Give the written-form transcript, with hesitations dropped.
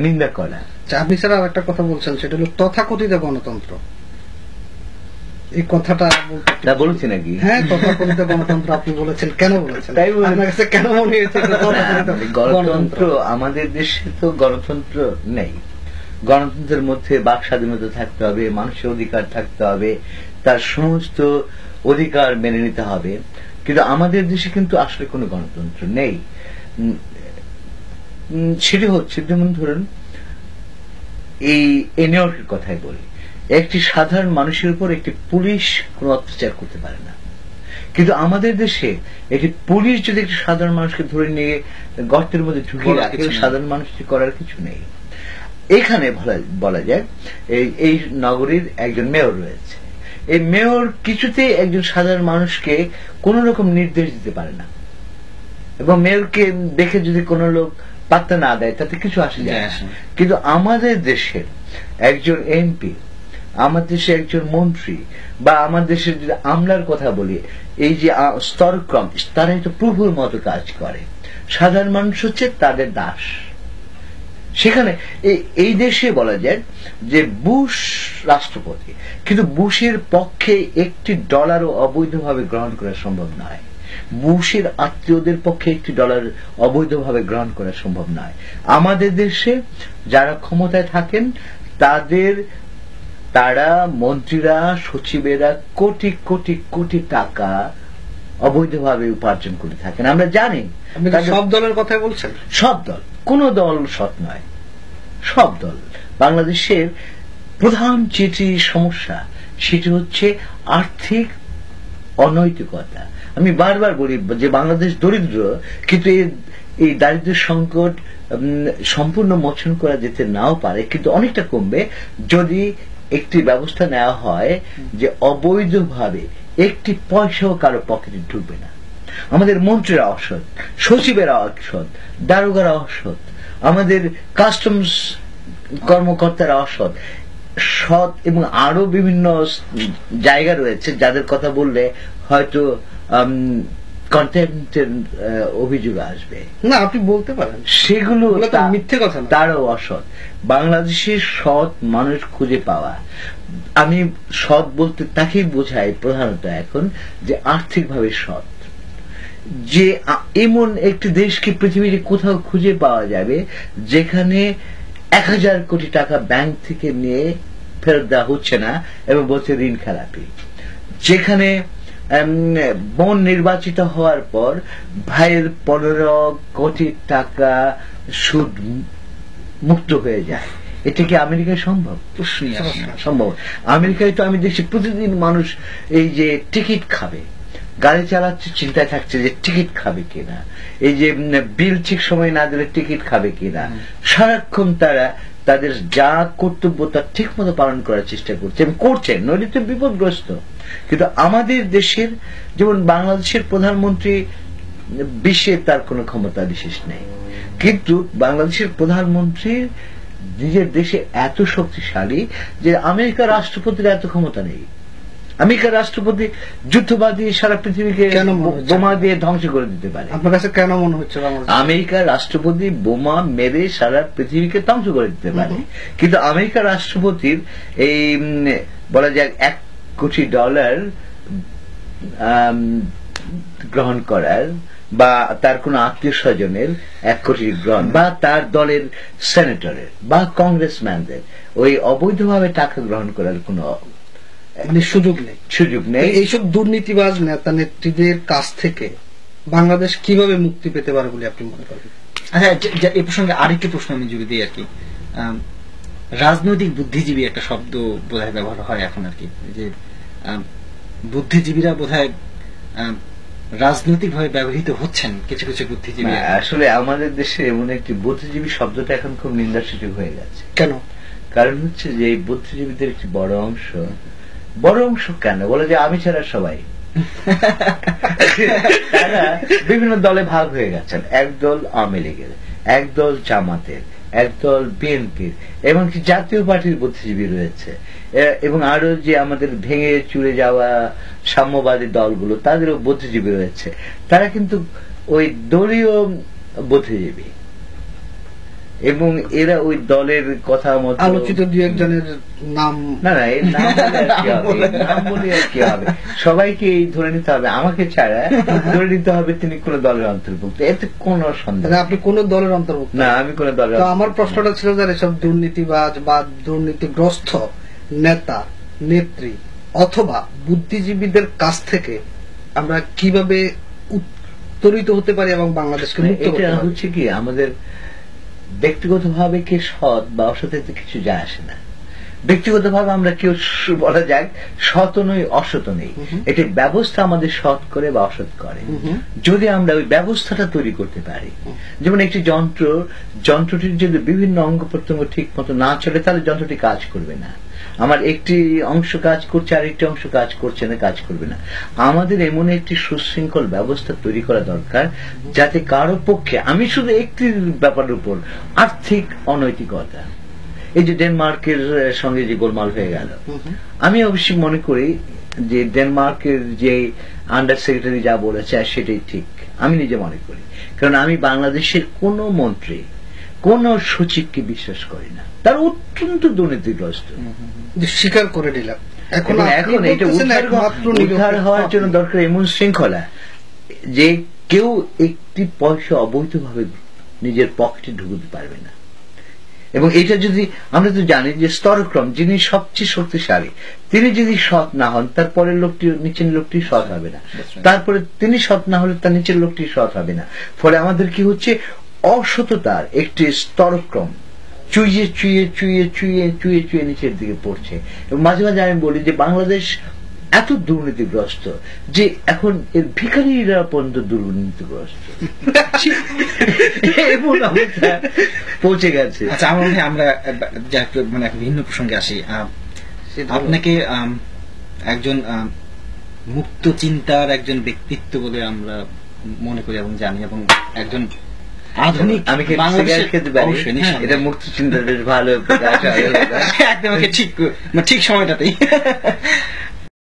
নিন্দা করা। আপনি স্যার আর একটা কথা বলছেন, সেটা হলো তথাকথিত গণতন্ত্র। এই কথাটা বলেছি নাকি? হ্যাঁ, তথাকথিত গণতন্ত্র আপনি বলেছেন। কেন বলেছেন? আপনার কাছে কেন মনে হয়েছে গণতন্ত্র? আমাদের দেশে তো গণতন্ত্র নেই। গণতন্ত্রের মধ্যে বাক স্বাধীনতা থাকতে হবে, মানুষের অধিকার থাকতে হবে, তার সমস্ত অধিকার মেনে নিতে হবে। কিন্তু আমাদের দেশে কিন্তু আসলে কোনো গণতন্ত্র নেই। সেটি হচ্ছে, যেমন ধরুন এই নিউ ইয়র্কের কথাই বলি, একটি সাধারণ মানুষের উপর একটি পুলিশ কোন অত্যাচার করতে পারে না। কিন্তু আমাদের দেশে একটি পুলিশ যদি একটি সাধারণ মানুষকে ধরে নিয়ে গর্তের মধ্যে ঢুকিয়ে রাখে, সাধারণ মানুষটি করার কিছু নেই। এখানে বলা যায় এই নগরীর একজন মেয়র রয়েছে। এই মেয়র কিছুতেই একজন সাধারণ মানুষকে কোন রকম নির্দেশ দিতে পারে না, এবং মেয়রকে দেখে যদি কোন লোক পাত্তা না দেয় তাতে কিছু আসে যায় না। কিন্তু আমাদের দেশের একজন এমপি, আমাদের দেশে একজন মন্ত্রী, বা আমাদের দেশের যদি আমলার কথা বলি, এই যে স্তরক্রম, তারা তো প্রভুর মতো কাজ করে, সাধারণ মানুষ হচ্ছে তাদের দাস। সেখানে এই দেশে বলা যায় যে বুশ রাষ্ট্রপতি, কিন্তু বুশের পক্ষে একটি ডলারও অবৈধভাবে গ্রহণ করা সম্ভব নয়। বুশের আত্মীয়দের পক্ষে একটি ডলার অবৈধভাবে গ্রহণ করা সম্ভব নয়। আমাদের দেশে যারা ক্ষমতায় থাকেন তারা মন্ত্রীরা, সচিবেরা কোটি কোটি কোটি টাকা অবৈধভাবে উপার্জন করে থাকেন। আমরা জানি। সব দলের কথাই বলছেন? সব দল, কোন দল সৎ নয়, সব দল। বাংলাদেশের প্রধান যেটি সমস্যা সেটি হচ্ছে আর্থিক অনৈতিকতা। আমি বারবার বলি যে বাংলাদেশ দরিদ্র, কিন্তু এই দারিদ্র্য সংকট সম্পূর্ণ মোচন করা যেতে নাও পারে, কিন্তু অনেকটা কমবে যদি একটি ব্যবস্থা নেওয়া হয় যে অবৈধভাবে একটি পয়সাও কারো পকেটে ঢুকবে না। আমাদের মন্ত্রীরা অসৎ, সচিবেরা অসৎ, দারোগারা অসৎ, আমাদের কাস্টমস কর্মকর্তারা অসৎ, সৎ এবং আরো বিভিন্ন জায়গা রয়েছে যাদের কথা বললে হয়তো কন্টেম্পটের অভিযোগ আসবে না, আপনি বলতে পারেন সেগুলো মিথ্যে কথা, তারাও অসৎ। বাংলাদেশের সৎ মানুষ খুঁজে পাওয়া, আমি সৎ বলতে তাকেই বোঝাই প্রধানত এখন যে আর্থিকভাবে সৎ, যে এমন একটি দেশকে পৃথিবীতে কোথাও খুঁজে পাওয়া যাবে যেখানে 1000 কোটি টাকা ব্যাংক থেকে নিয়ে ফেরত দেওয়া হচ্ছে না এবং বলছে ঋণ খেলাপি, যেখানে বোন নির্বাচিত হওয়ার পর ভাইয়ের 15 কোটি টাকা সুদ মুক্ত হয়ে যায়। এটা কি আমেরিকায় সম্ভব? সম্ভব। আমেরিকায় তো আমি দেখছি প্রতিদিন মানুষ এই যে টিকিট খাবে, গাড়ি চালাচ্ছে চিন্তায় থাকছে যে টিকিট খাবে কিনা, এই যে বিল ঠিক সময় না দিলে টিকিট খাবে কিনা, সারাক্ষণ তারা তাদের যা কর্তব্য তা ঠিক মতো পালন করার চেষ্টা করছে এবং করছেন, নইলে তো বিপদগ্রস্ত। কিন্তু আমাদের দেশের, যেমন বাংলাদেশের প্রধানমন্ত্রী, বিশ্বে তার কোনো ক্ষমতা বিশেষ নেই, কিন্তু বাংলাদেশের প্রধানমন্ত্রী নিজের দেশে এত শক্তিশালী যে আমেরিকার রাষ্ট্রপতির এত ক্ষমতা নেই। আমেরিকার রাষ্ট্রপতি যুদ্ধবাদী সারা পৃথিবীকে বোমা দিয়ে ধ্বংস করে দিতে পারে। আপনার কাছে কেন মনে হচ্ছে আমেরিকার রাষ্ট্রপতি বোমা মেরে সারা পৃথিবীকে ধ্বংস করে দিতে পারে? কিন্তু আমেরিকার রাষ্ট্রপতির এই বলা যায় $1 কোটি গ্রহণ করার, বা তার কোন আত্মীয় স্বজনের 1 কোটি গ্রহণ, বা তার দলের সেনেটরের বা কংগ্রেসম্যানদের ওই অবৈধভাবে টাকা গ্রহণ করার কোন সুযোগ নেই। এইসব দুর্নীতিবাজ নেতা নেত্রীদের কাছ থেকে বাংলাদেশ কিভাবে মুক্তি পেতে পারে বলে আপনি মনে করেন? আচ্ছা, এই প্রসঙ্গে আরেকটি প্রশ্ন আমি যোগ দিই আর কি। রাজনৈতিক বুদ্ধিজীবী একটা শব্দ বোধহয় ব্যবহার হয় এখন আর কি, যে বুদ্ধিজীবীরা বোধহয় রাজনৈতিকভাবে ব্যবহৃত হচ্ছেন কিছু কিছু বুদ্ধিজীবী। আসলে আমাদের দেশে এমন একটি বুদ্ধিজীবী শব্দটা এখন খুব নিন্দার সুযোগ হয়ে গেছে। কেন? কারণ হচ্ছে যে এই বুদ্ধিজীবীদের একটি বড় অংশ কেন বলে যে আমি ছাড়া সবাই তারা বিভিন্ন দলে ভাগ হয়ে গেছেন। একদল আওয়ামী লীগের, একদল জামাতের, একদল বিএনপির, এমনকি জাতীয় পার্টির বুদ্ধিজীবী রয়েছে, এবং আরো যে আমাদের ভেঙে চুরে যাওয়া সাম্যবাদী দলগুলো তাদেরও বুদ্ধিজীবী রয়েছে। তারা কিন্তু ওই দলীয় বুদ্ধিজীবী, এবং এরা ওই দলের কথা মতো আলোচিত দু একজনের নাম না না এর নাম বলে আর কি হবে, নাম বলে আর কি হবে, সবাইকে এই ধরে নিতে হবে, আমাকে ছাড়া ধরে নিতে হবে তিনি কোন দলের অন্তর্ভুক্ত, এতে কোনো সন্দেহ তাহলে আপনি কোন দলের অন্তর্ভুক্ত? না, আমি কোন দলের তো আমার প্রশ্নটা ছিল যে এসব দুর্নীতিবাজ বা দুর্নীতিগ্রস্ত নেতা নেত্রী অথবা বুদ্ধিজীবীদের কাছ থেকে আমরা কিভাবে উত্তরিত হতে পারি এবং বাংলাদেশকে মুক্ত করতে এটা পারি? হচ্ছে কি, আমাদের ব্যক্তিগতভাবে কে সৎ বা অসৎ এতে কিছু যায় আসে না। ব্যক্তিগতভাবে আমরা কেউ বলা যাক সৎ নই অসৎ নেই, এটি ব্যবস্থা আমাদের সৎ করে বা অসৎ করে। যদি আমরা ওই ব্যবস্থাটা তৈরি করতে পারি, যেমন একটি যন্ত্রটির যদি বিভিন্ন অঙ্গ প্রত্যঙ্গ ঠিক মতো না চলে তাহলে যন্ত্রটি কাজ করবে না। আমার একটি অংশ কাজ করছে আর একটি অংশ কাজ করছে না, কাজ করবে না। আমাদের এমন একটি সুশৃঙ্খল ব্যবস্থা তৈরি করা দরকার যাতে কারো পক্ষে, আমি শুধু একটি ব্যাপারের উপর, আর্থিক অনৈতিকতা, এই যে ডেনমার্কের সঙ্গে যে গোলমাল হয়ে গেল, আমি অবশ্যই মনে করি যে ডেনমার্কের যে আন্ডার সেক্রেটারি যা বলেছে সেটাই ঠিক, আমি নিজে মনে করি। কারণ আমি বাংলাদেশের কোন মন্ত্রী কোন সচিবকে বিশ্বাস করি না, তার অত্যন্ত দুর্নীতিগ্রস্ত। স্বীকার করে দিলাম। এখন এটা উদ্ধার হওয়ার জন্য দরকার এমন শৃঙ্খলা যে কেউ একটি পয়সা অবৈধভাবে নিজের পকেটে ঢুকতে পারবে না। এবং এটা যদি আমরা তো জানি যে স্তরক্রম, যিনি সবচেয়ে শক্তিশালী তিনি যদি সৎ না হন, তারপরের লোকটি নিচের লোকটি সৎ হবে না, তারপরে তিনি সৎ না হলে তার নিচের লোকটি সৎ হবে না। ফলে আমাদের কি হচ্ছে, অসততার একটি স্তরক্রম চুইয়ে চুইয়ে চুইয়ে চুইয়ে চুইয়ে চুইয়ে নিচের দিকে পড়ছে। এবং মাঝে মাঝে আমি বলি যে বাংলাদেশ এত দুর্নীতিগ্রস্ত যে এখন এর ভিখারিরা পর্যন্ত দুর্নীতিগ্রস্ত এমন অবস্থা পৌঁছে গেছে। আচ্ছা, আমার মনে হয় আমরা মানে এক ভিন্ন প্রসঙ্গে আসি। আপনাকে একজন মুক্ত চিন্তার একজন ব্যক্তিত্ব বলে আমরা মনে করি এবং জানি, এবং একজন আধুনিক, আমি খেতে পারি, এটা মুক্ত চিন্তা বেশ ভালো ঠিক সময়টাতেই